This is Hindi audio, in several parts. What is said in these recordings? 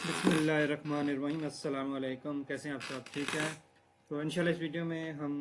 बिस्मिल्लाहिर्रहमानिर्रहीम। अस्सलाम वालेकुम। कैसे हैं आप सब? ठीक है। तो इंशाल्लाह इस वीडियो में हम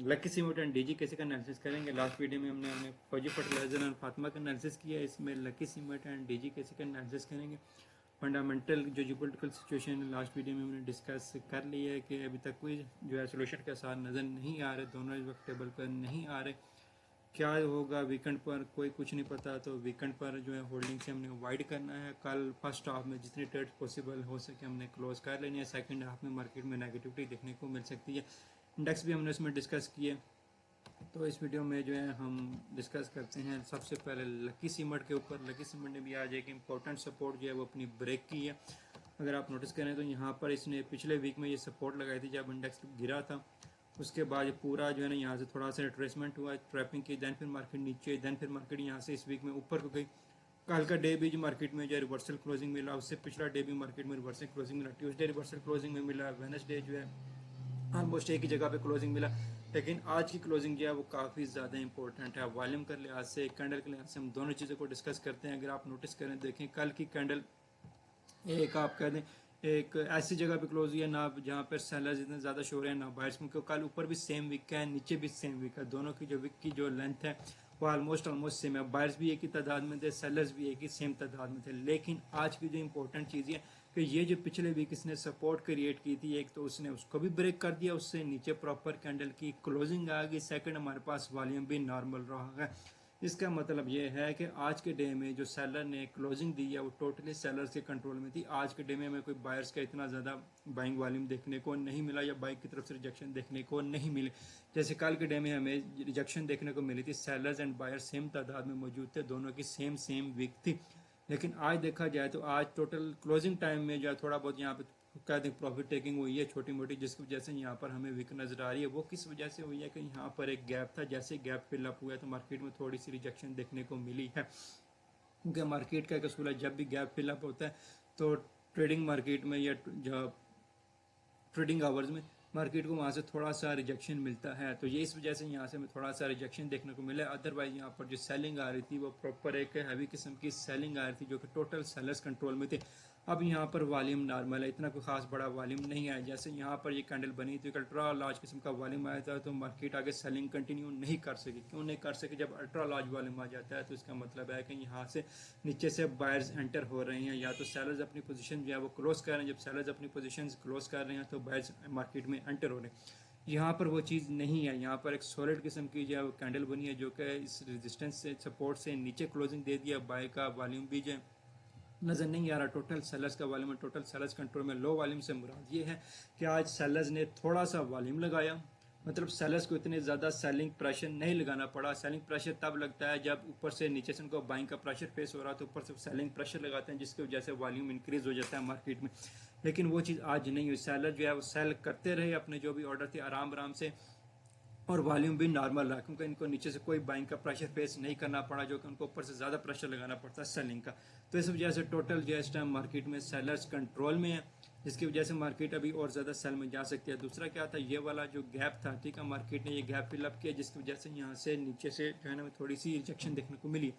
लकी सीमेंट एंड डीजी कैसे का एनालिसिस करेंगे। लास्ट वीडियो में हमने फौजी फर्टिलाइजर और फातिमा का एनालिसिस किया है। इसमें लकी सीमेंट एंड डीजी कैसे का एनालिसिस करेंगे। फंडामेंटल जो जियोपॉलिटिकल सिचुएशन है लास्ट वीडियो में हमने डिस्कस कर लिया है कि अभी तक कोई जो है सोल्यूशन के आसार नज़र नहीं आ रहे, दोनों इस वक्त टेबल पर नहीं आ रहे। क्या होगा वीकेंड पर कोई कुछ नहीं पता, तो वीकेंड पर जो है होल्डिंग से हमने अवॉइड करना है। कल फर्स्ट हाफ में जितनी ट्रेड पॉसिबल हो सके हमने क्लोज कर लेनी है। सेकंड हाफ में मार्केट में नेगेटिविटी देखने को मिल सकती है। इंडेक्स भी हमने उसमें डिस्कस किए। तो इस वीडियो में जो है हम डिस्कस करते हैं सबसे पहले लकी सीमेंट के ऊपर। लकी सीमेंट ने भी आज एक इम्पोर्टेंट सपोर्ट जो है वो अपनी ब्रेक की है। अगर आप नोटिस करें तो यहाँ पर इसने पिछले वीक में ये सपोर्ट लगाई थी जब इंडेक्स गिरा था। उसके बाद पूरा जो है ना यहाँ से थोड़ा सा रिट्रेसमेंट हुआ, ट्रैपिंग की, देन फिर मार्केट नीचे, देन फिर मार्केट यहाँ से इस वीक में ऊपर को गई। कल का डे भी जो मार्केट में जो है रिवर्सल क्लोजिंग मिला, उससे पिछला डे भी मार्केट में रिवर्सल क्लोजिंग मिला। ट्यूसडे रिवर्सल क्लोजिंग में मिला, वेडनेसडे जो है ऑलमोस्ट एक ही जगह पे क्लोजिंग मिला। लेकिन आज की क्लोजिंग जो है वो काफ़ी ज़्यादा इंपॉर्टेंट है। वॉल्यूम के लिहाज से, कैंडल के लिहाज से हम दोनों चीज़ों को डिस्कस करते हैं। अगर आप नोटिस करें, देखें कल की कैंडल एक आप कह दें एक ऐसी जगह पे क्लोज हुई है ना जहाँ पर सेलर्स इतने ज़्यादा शो रहे हैं ना बायर्स में। क्योंकि कल ऊपर भी सेम वीक का है, नीचे भी सेम वीक है। दोनों की जो वीक की जो लेंथ है वो ऑलमोस्ट सेम है। बायर्स भी एक ही तादाद में थे, सेलर्स भी एक ही सेम तादाद में थे। लेकिन आज की जो इंपॉर्टेंट चीज़ है कि ये जो पिछले वीक इसने सपोर्ट क्रिएट की थी, एक तो उसने उसको भी ब्रेक कर दिया, उससे नीचे प्रॉपर कैंडल की क्लोजिंग आ गई। सेकंड हमारे पास वॉल्यूम भी नॉर्मल रहा है। इसका मतलब ये है कि आज के डे में जो सेलर ने क्लोजिंग दी है वो टोटली सेलर्स के कंट्रोल में थी। आज के डे में हमें कोई बायर्स का इतना ज़्यादा बाइंग वॉल्यूम देखने को नहीं मिला या बाइक की तरफ से रिजेक्शन देखने को नहीं मिले। जैसे कल के डे में हमें रिजेक्शन देखने को मिली थी, सेलर्स एंड बायर्स सेम तादाद में मौजूद थे, दोनों की सेम सेम वीक थी। लेकिन आज देखा जाए तो आज टोटल क्लोजिंग टाइम में जो है थोड़ा बहुत यहाँ पे कह दें प्रॉफिट टेकिंग हुई है छोटी मोटी, जिसकी वजह से यहाँ पर हमें वीक नजर आ रही है। वो किस वजह से हुई है कि यहाँ पर एक गैप था, जैसे गैप फिलअप हुआ है तो मार्केट में थोड़ी सी रिजेक्शन देखने को मिली है। क्योंकि मार्केट का एक असूल है, जब भी गैप फिलअप होता है तो ट्रेडिंग मार्केट में या जो ट्रेडिंग आवर्स में मार्केट को वहाँ से थोड़ा सा रिजेक्शन मिलता है। तो ये इस वजह से यहाँ से हमें थोड़ा सा रिजेक्शन देखने को मिला। अदरवाइज यहाँ पर जो सेलिंग आ रही थी वो प्रॉपर एक हैवी किस्म की सेलिंग आ रही थी जो कि टोटल सेलर्स कंट्रोल में थे। अब यहाँ पर वॉल्यूम नॉर्मल है, इतना कोई खास बड़ा वॉल्यूम नहीं आया। जैसे यहाँ पर ये कैंडल बनी थी, अल्ट्रा लार्ज किस्म का वॉल्यूम आया था, तो मार्केट आगे सेलिंग कंटिन्यू नहीं कर सकी। क्यों नहीं कर सकी? जब अल्ट्रा लार्ज वॉल्यूम आ जाता है तो इसका मतलब है कि यहाँ से नीचे से बायर्स एंटर हो रहे हैं, या तो सेलर्स अपनी पोजीशन जो है वो क्लोज कर रहे हैं। जब सेलर्स अपनी पोजीशन क्लोज कर रहे हैं तो बायर्स मार्केट में एंटर हो रहे हैं। यहाँ पर वो चीज़ नहीं है। यहाँ पर एक सॉलिड किस्म की जो है वो कैंडल बनी है जो कि इस रेजिस्टेंस से, सपोर्ट से नीचे क्लोजिंग दे दिया। बाय का वॉल्यूम भी जो है नज़र नहीं आ रहा। टोटल सेलर्स का वॉल्यूम है, टोटल सेलर्स कंट्रोल में। लो वॉल्यूम से मुराद ये है कि आज सेलर्स ने थोड़ा सा वॉल्यूम लगाया, मतलब सेलर्स को इतने ज़्यादा सेलिंग प्रेशर नहीं लगाना पड़ा। सेलिंग प्रेशर तब लगता है जब ऊपर से नीचे से उनको बाइंग का प्रेशर फेस हो रहा है, तो ऊपर से सेलिंग प्रेशर लगाते हैं जिसकी वजह से वॉल्यूम इंक्रीज हो जाता है मार्केट में। लेकिन वो चीज़ आज नहीं हुई। सेलर जो है वो सेल करते रहे अपने जो भी ऑर्डर थे आराम आराम से, और वॉल्यूम भी नॉर्मल रहा, क्योंकि इनको नीचे से कोई बाइंग का प्रेशर फेस नहीं करना पड़ा जो कि उनको ऊपर से ज़्यादा प्रेशर लगाना पड़ता है सेलिंग का। तो इस वजह से टोटल जो है इस टाइम मार्केट में सेलर्स कंट्रोल में है, जिसकी वजह से मार्केट अभी और ज़्यादा सेल में जा सकती है। दूसरा क्या था, ये वाला जो गैप था, ठीक है, मार्केट ने ये गैप फिलअप किया जिसकी वजह से यहाँ से नीचे से जो है ना थोड़ी सी रिजेक्शन देखने को मिली।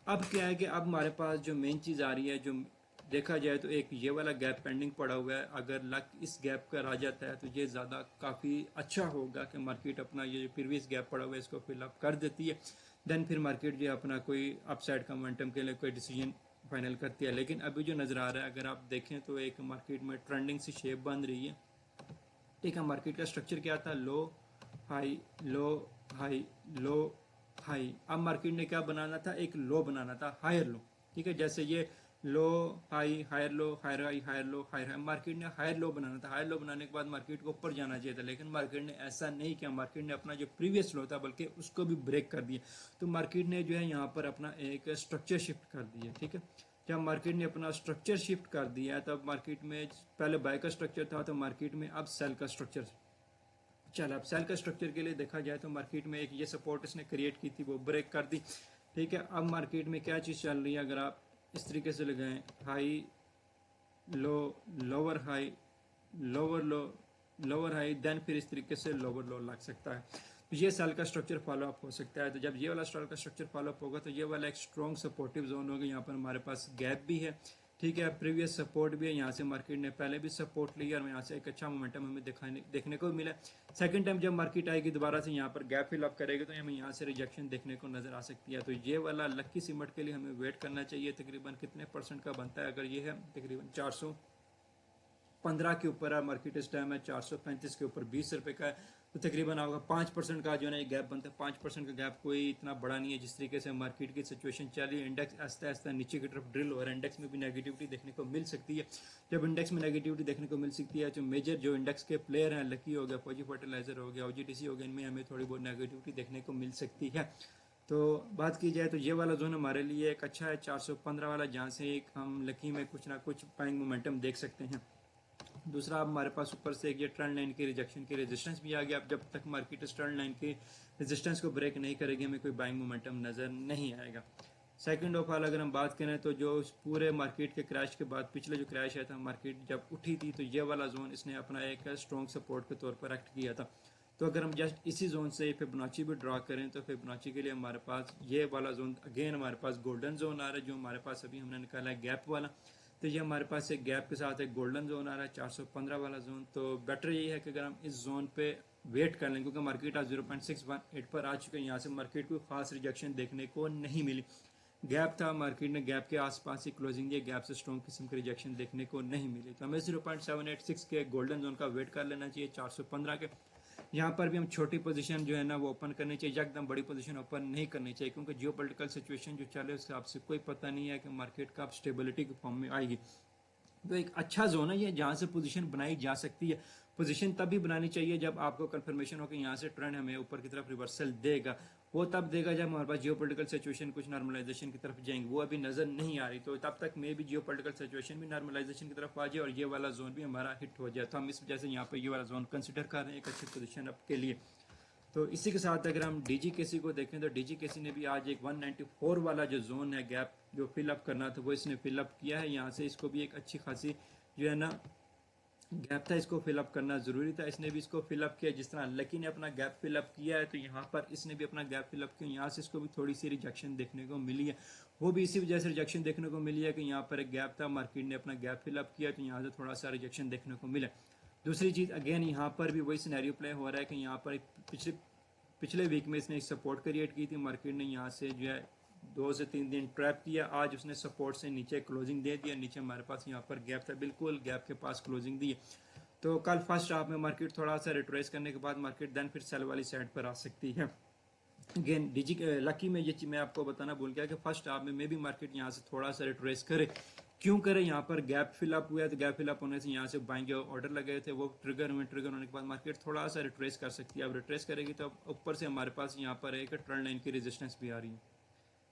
अब क्या है कि अब हमारे पास जो मेन चीज़ आ रही है, जो देखा जाए तो एक ये वाला गैप पेंडिंग पड़ा हुआ है। अगर लक इस गैप का आ जाता है तो ये ज़्यादा काफ़ी अच्छा होगा कि मार्केट अपना ये जो प्रीवियस गैप पड़ा हुआ है इसको फिलअप कर देती है। देन फिर मार्केट जो अपना कोई अपसाइड का मोमेंटम के लिए कोई डिसीजन फाइनल करती है। लेकिन अभी जो नज़र आ रहा है, अगर आप देखें तो एक मार्केट में ट्रेंडिंग सी शेप बन रही है। ठीक है, मार्केट का स्ट्रक्चर क्या था, low high low high low high. अब मार्केट ने क्या बनाना था, एक लो बनाना था, हायर लो। ठीक है, जैसे ये low high higher low higher high higher low higher high, market ने हायर लो बनाना था। हायर लो बनाने के बाद मार्केट को ऊपर जाना चाहिए था, लेकिन मार्केट ने ऐसा नहीं किया। मार्केट ने अपना जो प्रीवियस लो था बल्कि उसको भी ब्रेक कर दिया। तो मार्केट ने जो है यहाँ पर अपना एक स्ट्रक्चर शिफ्ट कर दिया। ठीक है, जब मार्केट ने अपना स्ट्रक्चर शिफ्ट कर दिया है तब मार्केट में पहले बाय का स्ट्रक्चर था, तो मार्केट में अब सेल का स्ट्रक्चर चल। अब सेल का स्ट्रक्चर के लिए देखा जाए तो मार्केट में एक ये सपोर्ट इसने क्रिएट की थी, वो ब्रेक कर दी। ठीक है, अब मार्केट में क्या चीज़ चल रही है, अगर आप इस तरीके से लगाएं, high low lower high lower low lower high, then फिर इस तरीके से लोअर लो लग सकता है। तो ये सेल का स्ट्रक्चर फॉलो अप हो सकता है। तो जब ये वाला सेल का स्ट्रक्चर फॉलो अप होगा तो ये वाला एक स्ट्रॉन्ग सपोर्टिव जोन होगा। यहाँ पर हमारे पास गैप भी है, ठीक है, प्रीवियस सपोर्ट भी है, यहाँ से मार्केट ने पहले भी सपोर्ट लिया और यहाँ से एक अच्छा मोमेंटम हमें देखने को मिला। सेकंड टाइम जब मार्केट आएगी दोबारा से यहाँ पर गैप फिल अप करेगी तो हमें यहाँ से रिजेक्शन देखने को नजर आ सकती है। तो ये वाला लक्की सीमेंट के लिए हमें वेट करना चाहिए। तकरीबन कितने % का बनता है, अगर ये है तकरीबन 415 के ऊपर है मार्केट इस टाइम है, 435 के ऊपर 20 रुपये का है, तो तकरीबन आपका 5% का जो है ना गैप बनता है। 5% का गैप कोई इतना बड़ा नहीं है। जिस तरीके से मार्केट की सिचुएशन चल रही है, इंडेक्स आस्ते आस्ते नीचे की तरफ ड्रिल हो रहा है, इंडेक्स में भी नेगेटिविटी देखने को मिल सकती है। जब इंडेक्स में नेगेटिविटी देखने को मिल सकती है, जो मेजर जो इंडेक्स के प्लेयर हैं, लकी हो गया, फौजी फर्टिलाइजर हो गया, OGTC हो गया, इनमें हमें थोड़ी बहुत नेगेटिविटी देखने को मिल सकती है। तो बात की जाए तो ये वाला जोन हमारे लिए एक अच्छा है, 415 वाला, जहाँ से एक हम लकी में कुछ ना कुछ बाइंग मोमेंटम देख सकते हैं। दूसरा हमारे पास ऊपर से एक ये ट्रेंड लाइन की रिजेक्शन की रेजिस्टेंस भी आ गया। अब जब तक मार्केट इस ट्रेंड लाइन की रेजिस्टेंस को ब्रेक नहीं करेगी हमें कोई बाइंग मोमेंटम नज़र नहीं आएगा। सेकंड ऑफ ऑल अगर हम बात करें तो जो पूरे मार्केट के क्रैश के बाद पिछले जो क्रैश आया था, मार्केट जब उठी थी तो ये वाला जोन इसने अपना एक स्ट्रॉन्ग सपोर्ट के तौर पर एक्ट किया था। तो अगर हम जस्ट इसी जोन से फिबोनाची भी ड्रा करें तो फिबोनाची के लिए हमारे पास ये वाला जोन अगेन हमारे पास गोल्डन जोन आ रहा है, जो हमारे पास अभी हमने निकाला है गैप वाला। तो ये हमारे पास एक गैप के साथ एक गोल्डन जोन आ रहा है, 415 वाला जोन। तो बेटर यही है कि अगर हम इस जोन पे वेट कर लें, क्योंकि मार्केट आज 0.618 पर आ चुके हैं। यहाँ से मार्केट को खास रिजेक्शन देखने को नहीं मिली। गैप था, मार्केट ने गैप के आसपास ही क्लोजिंग दिया, गैप से स्ट्रॉन्ग किस्म की रिजेक्शन देखने को नहीं मिली। तो हमें 0.786 के गोल्डन जोन का वेट कर लेना चाहिए, 415 के। यहाँ पर भी हम छोटी पोजीशन जो है ना वो ओपन करनी चाहिए, एकदम बड़ी पोजीशन ओपन नहीं करनी चाहिए, क्योंकि जियोपॉलिटिकल सिचुएशन जो चले उसके आपसे कोई पता नहीं है कि मार्केट का स्टेबिलिटी के फॉर्म में आएगी। तो एक अच्छा जोन है ये जहाँ से पोजीशन बनाई जा सकती है। पोजीशन तब भी बनानी चाहिए जब आपको कंफर्मेशन हो कि यहाँ से ट्रेंड हमें ऊपर की तरफ रिवर्सल देगा। वो तब देगा जब हमारे पास जियोपॉलिटिकल सिचुएशन कुछ नॉर्मलाइजेशन की तरफ जाएंगे, वो अभी नज़र नहीं आ रही। तो तब तक मे भी जियोपॉलिटिकल सिचुएशन भी नॉर्मलाइजेशन की तरफ आ जाए और ये वाला जोन भी हमारा हिट हो जाए। तो हम इस वजह से यहाँ पर ये वाला जोन कंसिडर कर रहे हैं एक अच्छी पोजीशन अप के लिए। तो इसी के साथ अगर हम DGKC को देखें तो DGKC ने भी आज एक 194 वाला जो जोन है गैप जो फिलअप करना था वो इसने फिलअप किया है। यहाँ से इसको भी एक अच्छी खासी जो है ना गैप था, इसको फिलअप करना ज़रूरी था, इसने भी इसको फिलअप किया। जिस तरह लकी ने अपना गैप फिलअप किया है तो यहाँ पर इसने भी अपना गैप फिलअप किया। यहाँ से इसको भी थोड़ी सी रिजेक्शन देखने को मिली है, वो भी इसी वजह से रिजेक्शन देखने को मिली है कि यहाँ पर एक गैप था, मार्केट ने अपना गैप फिलअप किया तो यहाँ से थोड़ा सा रिजेक्शन देखने को मिला। दूसरी चीज़ अगेन यहाँ पर भी वही सिनेरियो प्ले हो रहा है कि यहाँ पर पिछले वीक में इसने एक सपोर्ट क्रिएट की थी, मार्केट ने यहाँ से जो है 2 से 3 दिन ट्रैप किया। आज उसने सपोर्ट से नीचे क्लोजिंग दे दिया, नीचे हमारे पास यहाँ पर गैप था, बिल्कुल गैप के पास क्लोजिंग दी। तो कल फर्स्ट हाफ में मार्केट थोड़ा सा रिट्रेस करने के बाद मार्केट देन फिर सेल वाली साइड पर आ सकती है। अगेन लकी में ये चीज़ मैं आपको बताना भूल गया कि फर्स्ट हाफ में भी मार्केट यहाँ से थोड़ा सा रिट्रेस करे। क्यों करे, यहाँ पर गैप फिलअप हुआ है तो गैप फिलअप होने से यहाँ से बाइंग जो ऑर्डर लगे थे वो ट्रिगर हुए, ट्रिगर होने के बाद मार्केट थोड़ा सा रिट्रेस कर सकती है। अब रिट्रेस करेगी तो अब ऊपर से हमारे पास यहाँ पर एक ट्रेंड लाइन की रेजिस्टेंस भी आ रही है।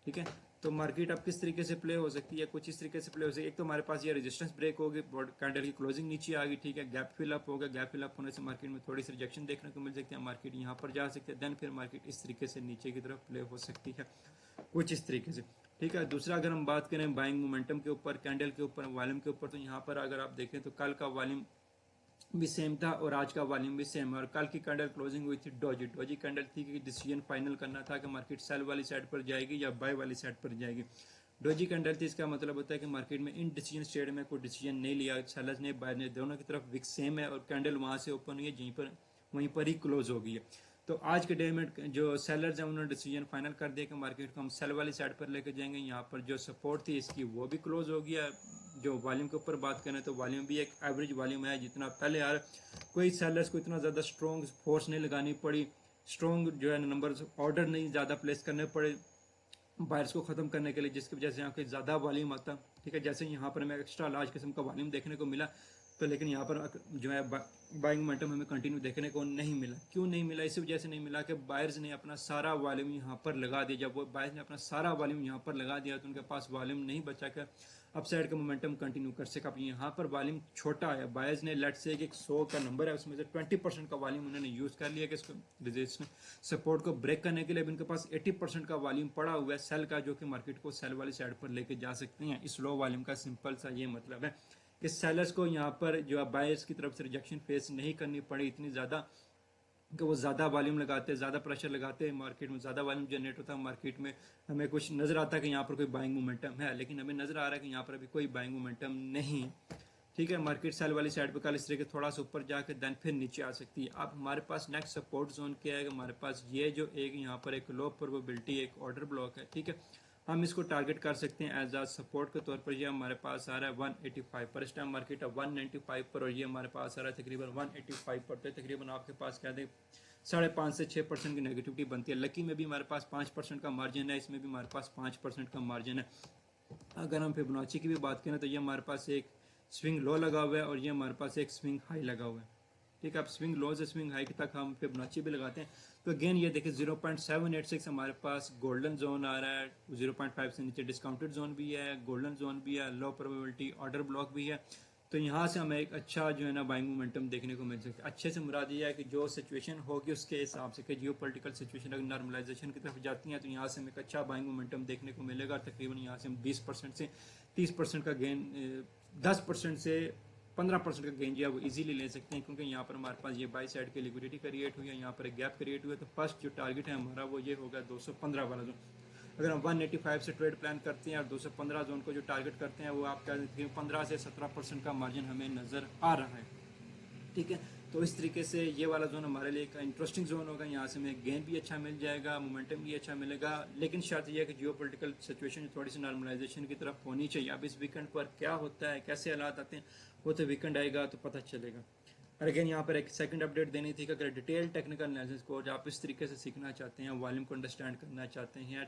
ठीक है, तो मार्केट अब किस तरीके से प्ले हो सकती है, कुछ इस तरीके से प्ले हो सकती है। एक तो हमारे पास ये रेजिस्टेंस ब्रेक होगी, कैंडल की क्लोजिंग नीचे आ गई, ठीक है, गैप फिलअप होगा, गैप फिलअप होने से मार्केट में थोड़ी सी रिजेक्शन देखने को मिल सकती है, मार्केट यहाँ पर जा सकती है, देन फिर मार्केट इस तरीके से नीचे की तरफ प्ले हो सकती है, कुछ इस तरीके से। ठीक है, दूसरा अगर हम बात करें बाइंग मोमेंटम के ऊपर, कैंडल के ऊपर, वॉल्यूम के ऊपर, तो यहाँ पर अगर आप देखें तो कल का वॉल्यूम भी सेम था और आज का वॉल्यूम भी सेम है। और कल की कैंडल क्लोजिंग हुई थी डोजी कैंडल थी कि डिसीजन फाइनल करना था कि मार्केट सेल वाली साइड पर जाएगी या बाय वाली साइड पर जाएगी। डोजी कैंडल थी, इसका मतलब होता है कि मार्केट में इन डिसीजन स्टेट में कोई डिसीजन नहीं लिया, सेलर्स ने बाय ने, दोनों की तरफ विक सेम है और कैंडल वहाँ से ओपन हुई है वहीं पर ही क्लोज हो गई है। तो आज के डे में जो सेलर्स हैं उन्होंने डिसीजन फाइनल कर दिया कि मार्केट को हम सेल वाली साइड पर लेकर जाएंगे। यहाँ पर जो सपोर्ट थी इसकी वो भी क्लोज हो गया। जो वॉल्यूम के ऊपर बात करें तो वॉल्यूम भी एक एवरेज वॉल्यूम है, जितना पहले यार कोई सेलर्स को इतना ज़्यादा स्ट्रॉन्ग फोर्स नहीं लगानी पड़ी, स्ट्रॉन्ग जो है नंबर ऑर्डर नहीं ज़्यादा प्लेस करने पड़े बायर्स को ख़त्म करने के लिए, जिसकी वजह से यहाँ पे ज़्यादा वॉल्यूम आता। ठीक है, जैसे यहाँ पर हमें एक्स्ट्रा लार्ज किस्म का वॉल्यूम देखने को मिला तो लेकिन यहाँ पर जो है बाइंग मोमेंटम हमें कंटिन्यू देखने को नहीं मिला। क्यों नहीं मिला, इसी वजह से नहीं मिला कि बायर्स ने अपना सारा वॉल्यूम यहाँ पर लगा दिया। जब वो बायर्स ने अपना सारा वॉल्यूम यहाँ पर लगा दिया तो उनके पास वॉल्यूम नहीं बचा कर अपसाइड का मोमेंटम कंटिन्यू कर सका। अब यहाँ पर वॉल्यूम छोटा है, बायर्स ने लेट से एक 100 का नंबर है उसमें से 20% का वॉल्यूम उन्होंने यूज़ कर लिया कि इसको रेजिस्टेंस सपोर्ट को ब्रेक करने के लिए। अब इनके पास 80% का वॉल्यूम पड़ा हुआ है सेल का, जो कि मार्केट को सेल वाली साइड पर लेके जा सकते हैं। इस लो वॉल्यूम का सिंपल सा ये मतलब है कि सेलर्स को यहाँ पर जो बायर्स की तरफ से रिजेक्शन फेस नहीं करनी पड़ी इतनी ज़्यादा, कि वो ज़्यादा वॉल्यूम लगाते हैं, ज़्यादा प्रेशर लगाते हैं मार्केट में, ज़्यादा वॉल्यूम जनरेट होता है मार्केट में, हमें कुछ नज़र आता है कि यहाँ पर कोई बाइंग मोमेंटम है, लेकिन हमें नज़र आ रहा है कि यहाँ पर अभी कोई बाइंग मोमेंटम नहीं है। ठीक है, मार्केट सेल वाली साइड पर कल इस तरह के थोड़ा सा ऊपर जाकर देन फिर नीचे आ सकती है। अब हमारे पास नेक्स्ट सपोर्ट जोन क्या है, हमारे पास ये जो एक यहाँ पर एक लो प्रोबेबिलिटी एक ऑर्डर ब्लॉक है। ठीक है, हम इसको टारगेट कर सकते हैं एज आ सपोर्ट के तौर पर। ये हमारे पास आ रहा है 185 पर, इस टाइम मार्केट है 195 पर, और ये हमारे पास आ रहा है तकरीबन 185 पर। तो तकरीबन आपके पास क्या दें 5.5 से 6% की नेगेटिविटी बनती है। लकी में भी हमारे पास 5% का मार्जिन है, इसमें भी हमारे पास 5% का मार्जिन है। अगर हम फिबोनाची की भी बात करें तो ये हमारे पास एक स्विंग लो लगा हुआ है और ये हमारे पास एक स्विंग हाई लगा हुआ है। ठीक है, अब स्विंग लो से स्विंग हाई तक हम फिबोनाची भी लगाते हैं तो अगेन ये देखिए 0.786 हमारे पास गोल्डन जोन आ रहा है, 0.5 से नीचे डिस्काउंटेड जोन भी है, गोल्डन जोन भी है, लो प्रोबेबिलिटी ऑर्डर ब्लॉक भी है। तो यहाँ से हमें एक अच्छा जो है ना बाइंग मोमेंटम देखने को मिल सकता है। अच्छे से मुराद ये है कि जो सिचुएशन होगी उसके हिसाब से, कि जियो पोलिटिकल सिचुएशन अगर नॉर्मलाइजेशन की तरफ जाती है तो यहाँ से हमें एक अच्छा बाइंग मोमेंटम देखने को मिलेगा। तकरीबन यहाँ से हम 20% से 30% का गेन, 10% से 15% का गेन जो है वो इजीली ले सकते हैं, क्योंकि यहाँ पर हमारे पास ये बाई साइड की लिक्विडिटी क्रिएट हुई है, यहाँ पर एक गैप क्रिएट हुआ है। तो फर्स्ट जो टारगेट है हमारा वो ये होगा 215 वाला जोन। अगर हम 185 से ट्रेड प्लान करते हैं और 215 जोन को जो टारगेट करते हैं वो आप कह सकते हैं 15 से 17% का मार्जिन हमें नज़र आ रहा है। ठीक है, तो इस तरीके से ये वाला जोन हमारे लिए एक इंटरेस्टिंग जोन होगा। यहाँ से हमें गेन भी अच्छा मिल जाएगा, मोमेंटम भी अच्छा मिलेगा, लेकिन शर्त यह है कि जियो पोलिटिकल सिचुएशन थोड़ी सी नॉर्मलाइजेशन की तरफ होनी चाहिए। अब इस वीकेंड पर क्या होता है, कैसे हालात आते हैं, वो तो वीकेंड आएगा तो पता चलेगा। और अगेन यहाँ पर एक सेकंड अपडेट देनी थी कि अगर डिटेल टेक्निकल एनालिसिस को आप इस तरीके से सीखना चाहते हैं, वॉल्यूम को अंडरस्टैंड करना चाहते हैं,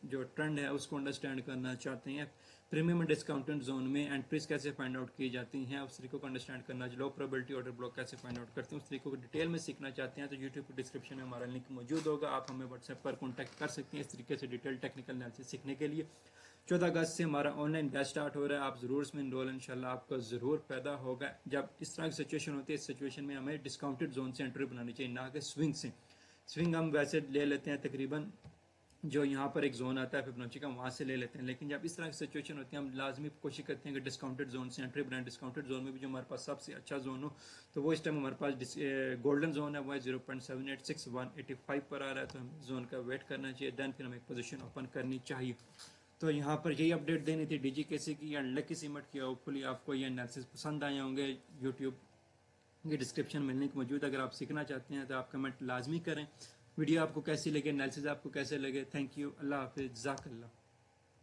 जो ट्रेंड है उसको अंडरस्टैंड करना चाहते हैं, प्रीमियम डिस्काउंटेड जोन में एंट्रीज कैसे फाइंड आउट की जाती हैं, उस तरीके को अंडरस्टैंड करना, लो प्रोबेबिलिटी ऑर्डर ब्लॉक कैसे फाइंड आउट करते हैं, उस तरीके को डिटेल में सीखना चाहते हैं तो यूट्यूब की डिस्क्रिप्शन में हमारा लिंक मौजूद होगा। आप हमें व्हाट्सएप पर कॉन्टैक्ट कर सकते हैं इस तरीके से डिटेल टेक्निकल एनालिसिस सीखने के लिए। 14 अगस्त से हमारा ऑनलाइन बैच स्टार्ट हो रहा है, आप ज़रूर इसमें इनरोल, इंशाल्लाह आपका ज़रूर फायदा होगा। जब इस तरह की सिचुएशन होती है, इस सिचुएशन में हमें डिस्काउंटेड जोन से एंट्री बनानी चाहिए, ना कि स्विंग से। स्विंग हम वैसे ले लेते हैं तकरीबन जो यहाँ पर एक जोन आता है फिबोनाची का, वहाँ से ले लेते हैं, लेकिन जब इस तरह की सिचुएशन होती है हम लाजमी कोशिश करते हैं कि डिस्काउंटेड जोन से एंट्री बनाएं। डिस्काउंटेड जोन में भी जो हमारे पास सबसे अच्छा जोन हो, तो वो इस टाइम हमारे पास गोल्डन जोन है, वो है 0.786 185 पर आ रहा है, तो हमें जोन का वेट करना चाहिए, देन फिर हमें एक पोजीशन ओपन करनी चाहिए। तो यहाँ पर यही अपडेट देनी थी DGKC की एंड लकी सीमेंट की। होपफुली आपको ये एनालिसिस पसंद आए होंगे। यूट्यूब की डिस्क्रिप्शन में लिंक मौजूद, अगर आप सीखना चाहते हैं तो आप कमेंट लाजमी करें। वीडियो आपको कैसी लगे, एनालिसिस आपको कैसे लगे। थैंक यू, अल्लाह हाफिज़, जज़ाकल्लाह।